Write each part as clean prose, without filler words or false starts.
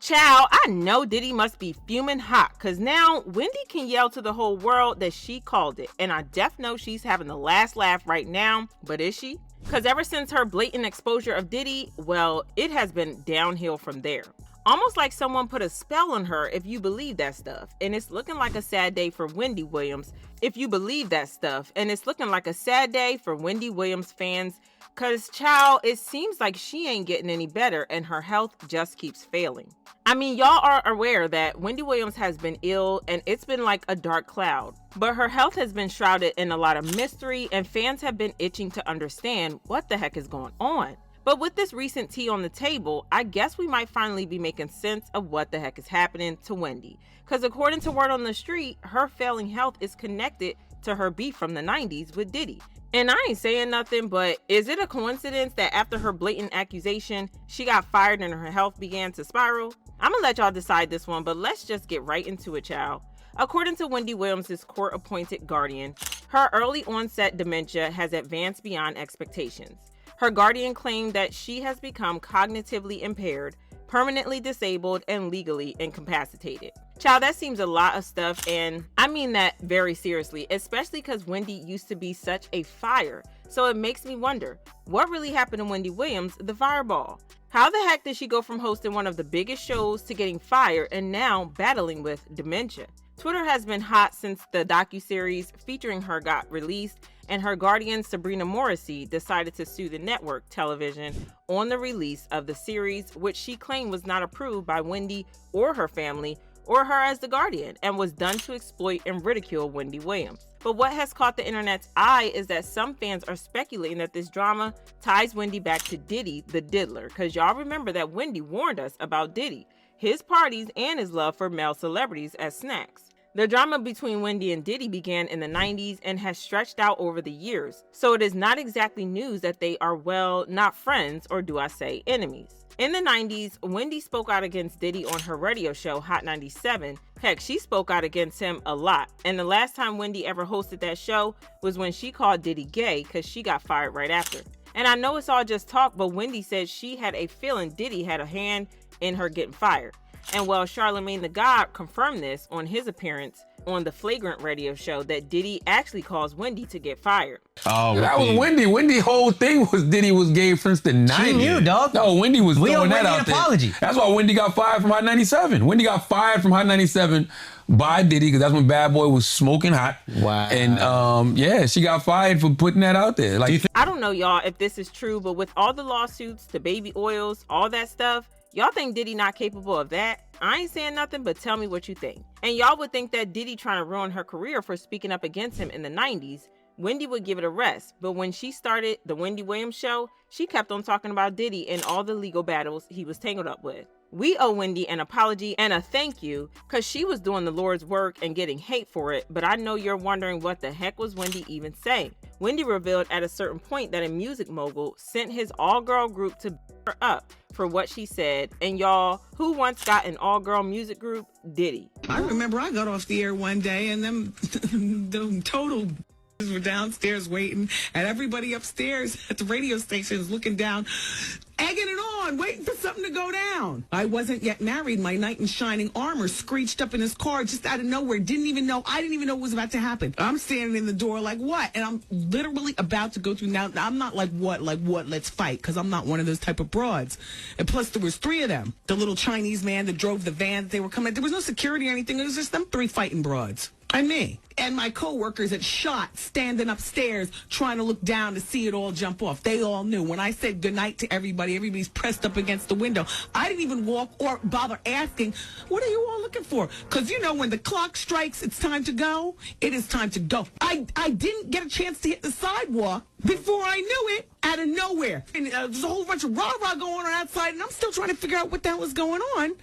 Child, I know Diddy must be fuming hot because now Wendy can yell to the whole world that she called it. And I def know she's having the last laugh right now, but is she? Because ever since her blatant exposure of Diddy, well, it has been downhill from there. Almost like someone put a spell on her if you believe that stuff. And it's looking like a sad day for Wendy Williams if you believe that stuff. And it's looking like a sad day for Wendy Williams fans because, child, it seems like she ain't getting any better and her health just keeps failing. I mean, y'all are aware that Wendy Williams has been ill and it's been like a dark cloud. But her health has been shrouded in a lot of mystery and fans have been itching to understand what the heck is going on. But with this recent tea on the table, I guess we might finally be making sense of what the heck is happening to Wendy. Because according to word on the street, her failing health is connected to her beef from the 90s with Diddy. And I ain't saying nothing, but is it a coincidence that after her blatant accusation, she got fired and her health began to spiral? I'm gonna let y'all decide this one, but let's just get right into it, child. According to Wendy Williams' court-appointed guardian, her early onset dementia has advanced beyond expectations. Her guardian claimed that she has become cognitively impaired, permanently disabled, and legally incapacitated. Child, that seems a lot of stuff, and I mean that very seriously, especially because Wendy used to be such a fire. So it makes me wonder, what really happened to Wendy Williams, the fireball? How the heck did she go from hosting one of the biggest shows to getting fired and now battling with dementia? Twitter has been hot since the docuseries featuring her got released, and her guardian Sabrina Morrissey decided to sue the network television on the release of the series, which she claimed was not approved by Wendy or her family or her as the guardian, and was done to exploit and ridicule Wendy Williams. But what has caught the internet's eye is that some fans are speculating that this drama ties Wendy back to Diddy, the diddler, because y'all remember that Wendy warned us about Diddy, his parties, and his love for male celebrities as snacks. The drama between Wendy and Diddy began in the 90s and has stretched out over the years, so it is not exactly news that they are, well, not friends, or do I say enemies. In the 90s, Wendy spoke out against Diddy on her radio show Hot 97. Heck, she spoke out against him a lot, and the last time Wendy ever hosted that show was when she called Diddy gay because she got fired right after. And I know it's all just talk, but Wendy said she had a feeling Diddy had a hand in her getting fired. And well, Charlemagne the God confirmed this on his appearance on the Flagrant radio show that Diddy actually caused Wendy to get fired. Oh, that was Wendy. Wendy's whole thing was Diddy was gay since the 90s. She knew, dog. No, Wendy was throwing that out there. Apology. That's why Wendy got fired from Hot 97. Wendy got fired from Hot 97 by Diddy because that's when Bad Boy was smoking hot. Wow. And yeah, she got fired for putting that out there. Like, I don't know, y'all, if this is true, but with all the lawsuits, the baby oils, all that stuff, y'all think Diddy not capable of that? I ain't saying nothing, but tell me what you think. And y'all would think that Diddy trying to ruin her career for speaking up against him in the 90s, Wendy would give it a rest. But when she started the Wendy Williams show, she kept on talking about Diddy and all the legal battles he was tangled up with. We owe Wendy an apology and a thank you because she was doing the Lord's work and getting hate for it, but I know you're wondering what the heck was Wendy even saying. Wendy revealed at a certain point that a music mogul sent his all-girl group to her up for what she said, and y'all, who once got an all-girl music group? Diddy. I remember I got off the air one day and them total were downstairs waiting, and everybody upstairs at the radio station is looking down, egging it on, waiting for something to go down. I wasn't yet married. My knight in shining armor screeched up in his car just out of nowhere. I didn't even know what was about to happen. I'm standing in the door like, what? And I'm literally about to go through. Now, I'm not like, what, let's fight, because I'm not one of those type of broads. And plus, there was three of them. The little Chinese man that drove the van that they were coming. There was no security or anything. It was just them three fighting broads. And me. And my coworkers that shot standing upstairs trying to look down to see it all jump off. They all knew. When I said goodnight to everybody, everybody's pressed up against the window. I didn't even walk or bother asking, what are you all looking for? Because, you know, when the clock strikes, it's time to go. It is time to go. I didn't get a chance to hit the sidewalk before I knew it, out of nowhere. And there's a whole bunch of rah-rah going on outside, and I'm still trying to figure out what the hell is going on.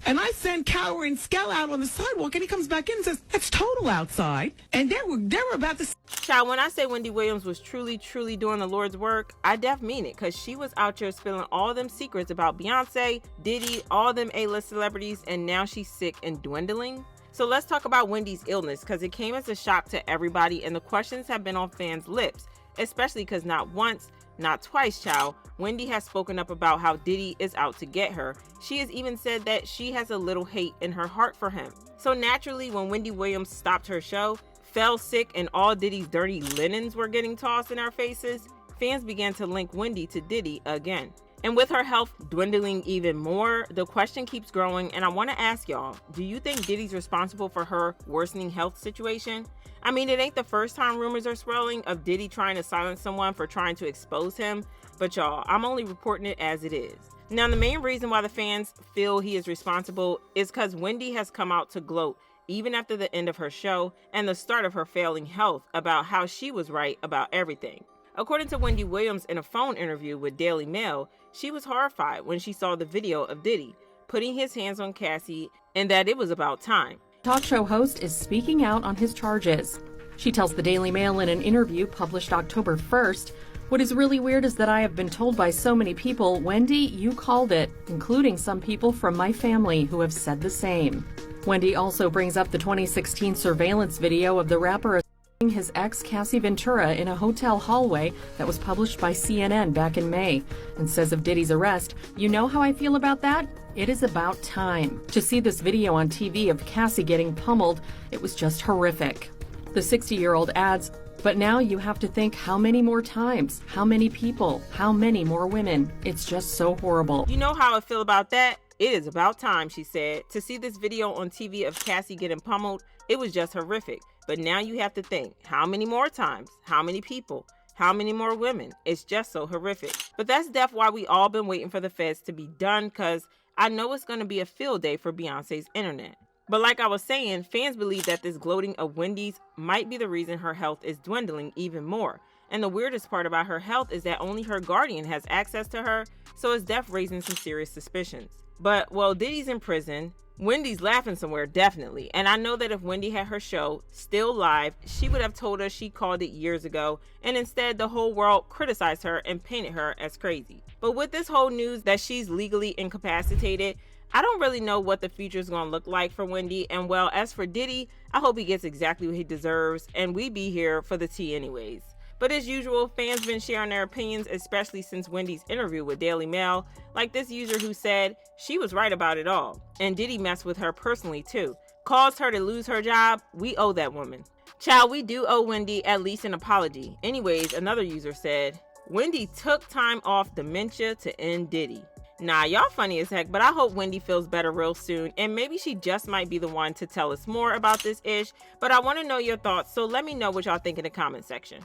And I send Cower and Skell out on the sidewalk, and he comes back in and says, it's total outside. And they were about to... Child, when I say Wendy Williams was truly doing the Lord's work, I def mean it, because she was out here spilling all them secrets about Beyonce, Diddy, all them A-list celebrities, and now she's sick and dwindling. So let's talk about Wendy's illness, because it came as a shock to everybody, and the questions have been on fans' lips, especially because not once, Not twice, child. Wendy has spoken up about how Diddy is out to get her. She has even said that she has a little hate in her heart for him. So naturally, when Wendy Williams stopped her show, fell sick, and all Diddy's dirty linens were getting tossed in our faces, fans began to link Wendy to Diddy again. And with her health dwindling even more, the question keeps growing, and I want to ask y'all, do you think Diddy's responsible for her worsening health situation? I mean, it ain't the first time rumors are swirling of Diddy trying to silence someone for trying to expose him, but y'all, I'm only reporting it as it is. Now, the main reason why the fans feel he is responsible is because Wendy has come out to gloat even after the end of her show and the start of her failing health about how she was right about everything. According to Wendy Williams in a phone interview with Daily Mail, she was horrified when she saw the video of Diddy putting his hands on Cassie and that it was about time. Talk show host is speaking out on his charges. She tells the Daily Mail in an interview published October 1st, "What is really weird is that I have been told by so many people, Wendy, you called it, including some people from my family who have said the same." Wendy also brings up the 2016 surveillance video of the rapper assaulting his ex Cassie Ventura in a hotel hallway that was published by CNN back in May, and says of Diddy's arrest, "You know how I feel about that? It is about time." To see this video on TV of Cassie getting pummeled, it was just horrific. The 60-year-old adds, "But now you have to think how many more times, how many people, how many more women. It's just so horrible." You know how I feel about that? It is about time, she said. To see this video on TV of Cassie getting pummeled, it was just horrific. But now you have to think, how many more times, how many people, how many more women? It's just so horrific. But that's definitely why we all been waiting for the feds to be done, because I know it's going to be a field day for Beyonce's internet. But like I was saying, fans believe that this gloating of Wendy's might be the reason her health is dwindling even more. And the weirdest part about her health is that only her guardian has access to her, so it's definitely raising some serious suspicions. But while Diddy's in prison, Wendy's laughing somewhere, definitely. And I know that if Wendy had her show still live, she would have told us she called it years ago, and instead the whole world criticized her and painted her as crazy. But with this whole news that she's legally incapacitated, I don't really know what the future is going to look like for Wendy. And well, as for Diddy, I hope he gets exactly what he deserves, and we be here for the tea anyways. But as usual, fans been sharing their opinions, especially since Wendy's interview with Daily Mail, like this user who said she was right about it all, and Diddy messed with her personally too. Caused her to lose her job. We owe that woman. Child, we do owe Wendy at least an apology. Anyways, another user said, Wendy took time off dementia to end Diddy. Nah, y'all funny as heck, but I hope Wendy feels better real soon, and maybe she just might be the one to tell us more about this ish, but I want to know your thoughts, so let me know what y'all think in the comment section.